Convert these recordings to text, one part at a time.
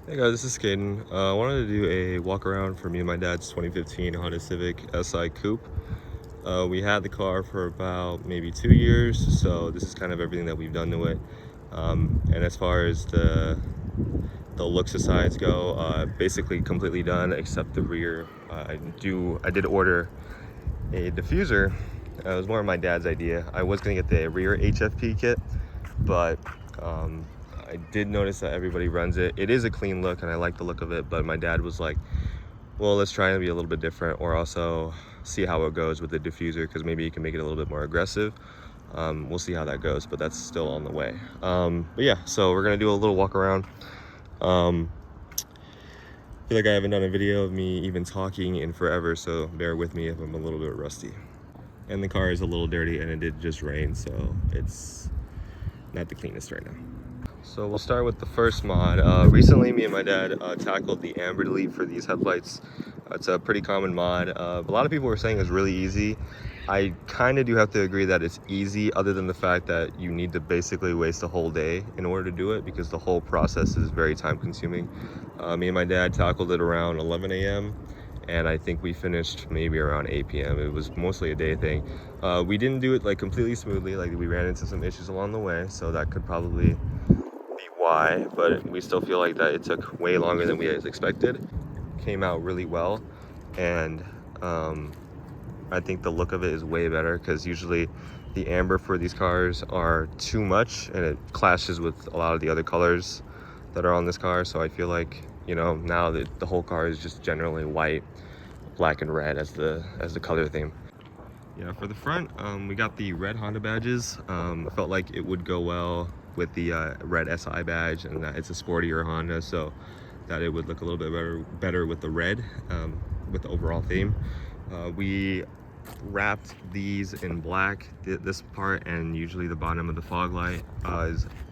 Hey guys, this is Caden. I wanted to do a walk around for me and my dad's 2015 Honda Civic SI Coupe. We had the car for about maybe 2 years, so this is kind of everything that we've done to it. And as far as the looks asides go, basically completely done except the rear. I did order a diffuser. It was more of my dad's idea. I was gonna get the rear HFP kit, but I did notice that everybody runs it. It is a clean look and I like the look of it, but my dad was like, well, let's try and be a little bit different, or also see how it goes with the diffuser, because maybe you can make it a little bit more aggressive. We'll see how that goes, but that's still on the way. But yeah, so we're gonna do a little walk around. I feel like I haven't done a video of me even talking in forever, so bear with me if I'm a little bit rusty. And the car is a little dirty and it did just rain, so it's not the cleanest right now. So we'll start with the first mod. Recently, me and my dad tackled the amber delete for these headlights. It's a pretty common mod. A lot of people were saying it's really easy. I kind of do have to agree that it's easy, other than the fact that you need to basically waste a whole day in order to do it, because the whole process is very time consuming. Me and my dad tackled it around 11 a.m. and I think we finished maybe around 8 p.m. It was mostly a day thing. We didn't do it like completely smoothly, like we ran into some issues along the way, so that could probably be why, but we still feel like that it took way longer than we expected. Came out really well, and I think the look of it is way better, because usually the amber for these cars are too much and it clashes with a lot of the other colors that are on this car. So I feel like, you know, now that the whole car is just generally white, black and red as the color theme. Yeah, for the front, we got the red Honda badges. I felt like it would go well with the red SI badge, and that it's a sportier Honda, so that it would look a little bit better with the red, with the overall theme. We wrapped these in black, this part, and usually the bottom of the fog light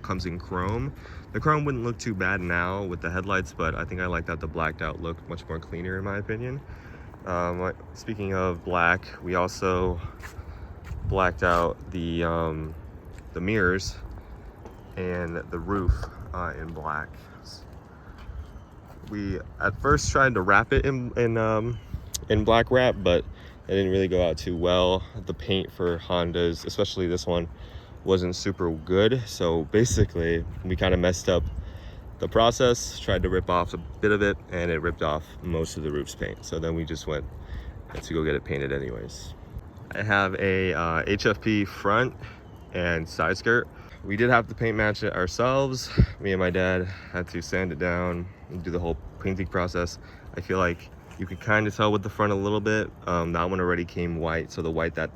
comes in chrome. The chrome wouldn't look too bad now with the headlights, but I think I like that the blacked out look much more cleaner in my opinion. Speaking of black, we also blacked out the mirrors and the roof in black. We at first tried to wrap it in black wrap, but it didn't really go out too well. The paint for Hondas, especially this one, wasn't super good, so basically we kind of messed up the process, tried to rip off a bit of it, and it ripped off most of the roof's paint, so then we just went to go get it painted anyways. I have a HFP front and side skirt. We did have to paint match it ourselves. Me and my dad had to sand it down and do the whole painting process. I feel like you could kind of tell with the front a little bit. That one already came white, so the white that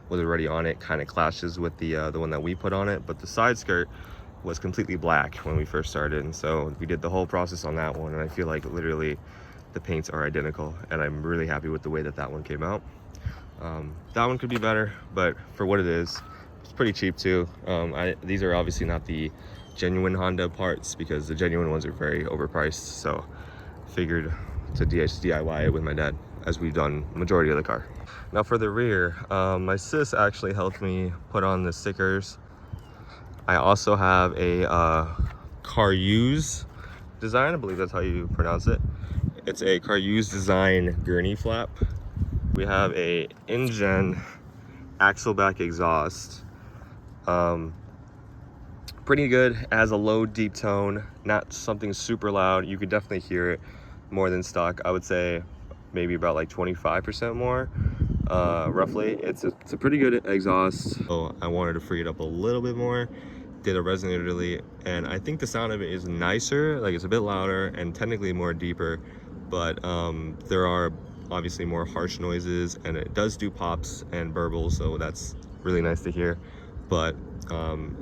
was already on it kind of clashes with the one that we put on it. But the side skirt was completely black when we first started, and so we did the whole process on that one, and I feel like literally the paints are identical, and I'm really happy with the way that that one came out. That one could be better, but for what it is, it's pretty cheap too. These are obviously not the genuine Honda parts, because the genuine ones are very overpriced, so I figured to DIY it with my dad, as we've done majority of the car. Now for the rear, my sis actually helped me put on the stickers. I also have a Caruse design, I believe that's how you pronounce it. It's a Caruse design gurney flap. We have a Injen axle back exhaust. Pretty good, has a low deep tone, not something super loud. You could definitely hear it more than stock. I would say maybe about like 25% more, roughly. It's a pretty good exhaust. So I wanted to free it up a little bit more. Did a resonator delete, and I think the sound of it is nicer. Like, it's a bit louder and technically more deeper, but there are obviously more harsh noises, and it does do pops and burbles, so that's really nice to hear. But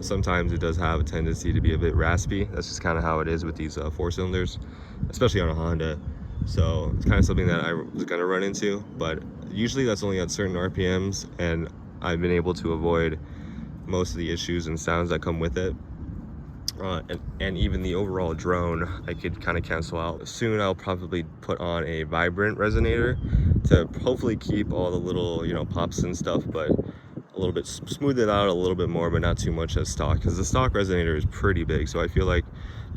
sometimes it does have a tendency to be a bit raspy. That's just kind of how it is with these 4-cylinders, especially on a Honda. So it's kind of something that I was gonna run into, but usually that's only at certain RPMs, and I've been able to avoid most of the issues and sounds that come with it. And even the overall drone, I could kind of cancel out. Soon I'll probably put on a vibrant resonator to hopefully keep all the little, you know, pops and stuff, but a little bit smooth it out a little bit more, but not too much as stock, because the stock resonator is pretty big. So I feel like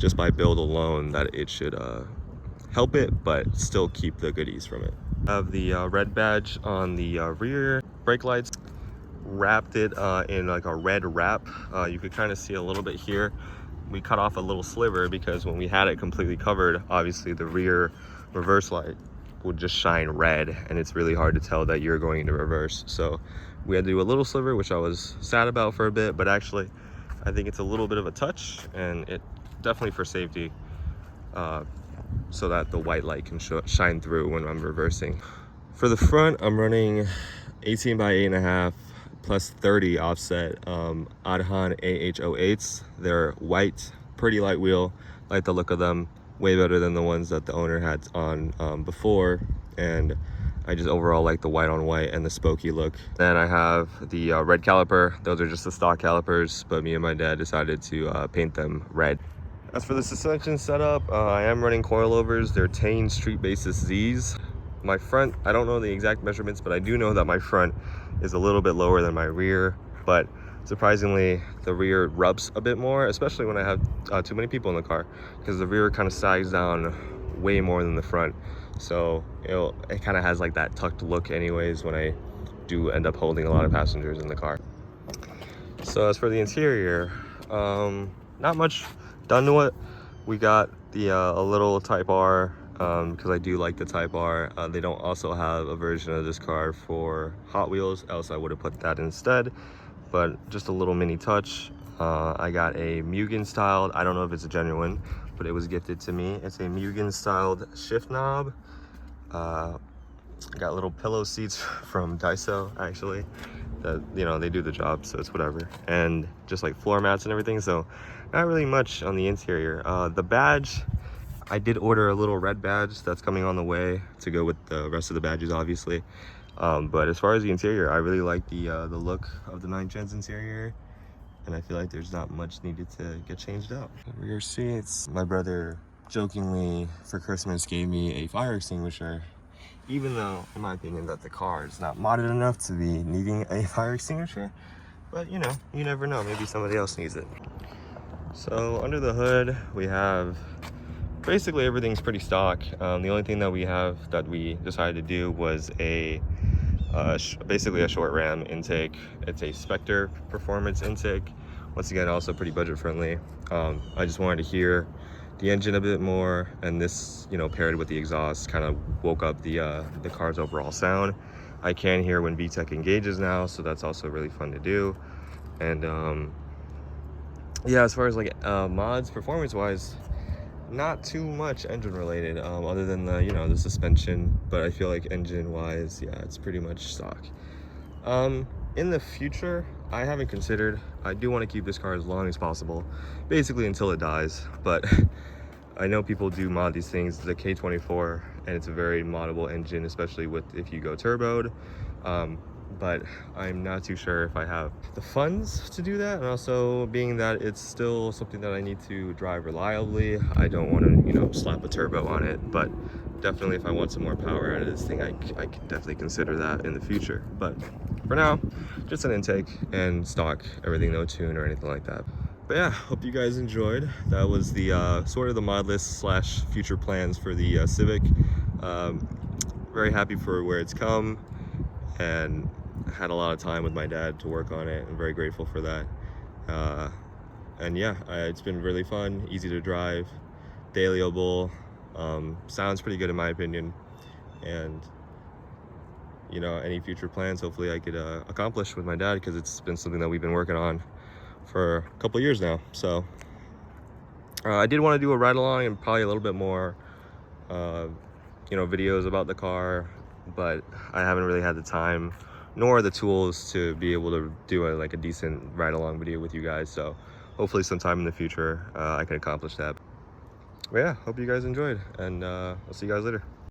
just by build alone that it should help it, but still keep the goodies from it. I have the red badge on the rear brake lights. Wrapped it in like a red wrap. You could kind of see a little bit here. We cut off a little sliver because when we had it completely covered, obviously the rear reverse light would just shine red, and it's really hard to tell that you're going into reverse. So we had to do a little sliver, which I was sad about for a bit, but actually I think it's a little bit of a touch, and it definitely for safety, so that the white light can shine through when I'm reversing. For the front, I'm running 18 by 8.5 plus 30 offset Aodhan AH08s. They're white, pretty light wheel. Like the look of them, way better than the ones that the owner had on before. And I just overall like the white on white and the spokey look. Then I have the red caliper. Those are just the stock calipers, but me and my dad decided to paint them red. As for the suspension setup, I am running coilovers. They're Tein street basis Zs. My front, I don't know the exact measurements, but I do know that my front is a little bit lower than my rear, but surprisingly the rear rubs a bit more, especially when I have too many people in the car, because the rear kind of sags down way more than the front. So it kind of has like that tucked look anyways when I do end up holding a lot of passengers in the car. So as for the interior, not much done to it. We got the a little Type R, because I do like the Type R. They don't also have a version of this car for Hot Wheels, else I would have put that instead, but just a little mini touch. I got a Mugen styled, I don't know if it's a genuine, but it was gifted to me. It's a Mugen styled shift knob. Got little pillow seats from Daiso, actually, that, you know, they do the job, so it's whatever. And just like floor mats and everything, so not really much on the interior. The badge, I did order a little red badge that's coming on the way to go with the rest of the badges, obviously. But as far as the interior, I really like the look of the 9th Gen's interior, and I feel like there's not much needed to get changed out. Rear seats, my brother jokingly for Christmas gave me a fire extinguisher, even though in my opinion that the car is not modded enough to be needing a fire extinguisher. But you know, you never know, maybe somebody else needs it. So under the hood we have basically everything's pretty stock. The only thing that we decided to do was basically a short ram intake. It's a Spectre performance intake. Once again, also pretty budget friendly. I just wanted to hear the engine a bit more, and this, you know, paired with the exhaust kind of woke up the car's overall sound. I can hear when VTEC engages now, so that's also really fun to do. And yeah, as far as like mods performance wise, not too much engine related, other than the, you know, the suspension, but I feel like engine wise, yeah, it's pretty much stock. In the future, I haven't considered, I do want to keep this car as long as possible, basically until it dies, but I know people do mod these things. The K24, and it's a very moddable engine, especially with if you go turboed. But I'm not too sure if I have the funds to do that, and also being that it's still something that I need to drive reliably, I don't want to, you know, slap a turbo on it. But definitely if I want some more power out of this thing, I can definitely consider that in the future. But for now, just an intake and stock, everything, no tune or anything like that. But yeah, hope you guys enjoyed. That was the sort of the mod list slash future plans for the Civic. Very happy for where it's come, and had a lot of time with my dad to work on it. I'm very grateful for that. And yeah, it's been really fun, easy to drive, dailyable, sounds pretty good in my opinion. And you know, any future plans hopefully I could accomplish with my dad, because it's been something that we've been working on for a couple years now. So I did want to do a ride along and probably a little bit more you know, videos about the car, but I haven't really had the time nor the tools to be able to do like a decent ride along video with you guys. So hopefully sometime in the future I can accomplish that. But yeah, hope you guys enjoyed, and I'll see you guys later.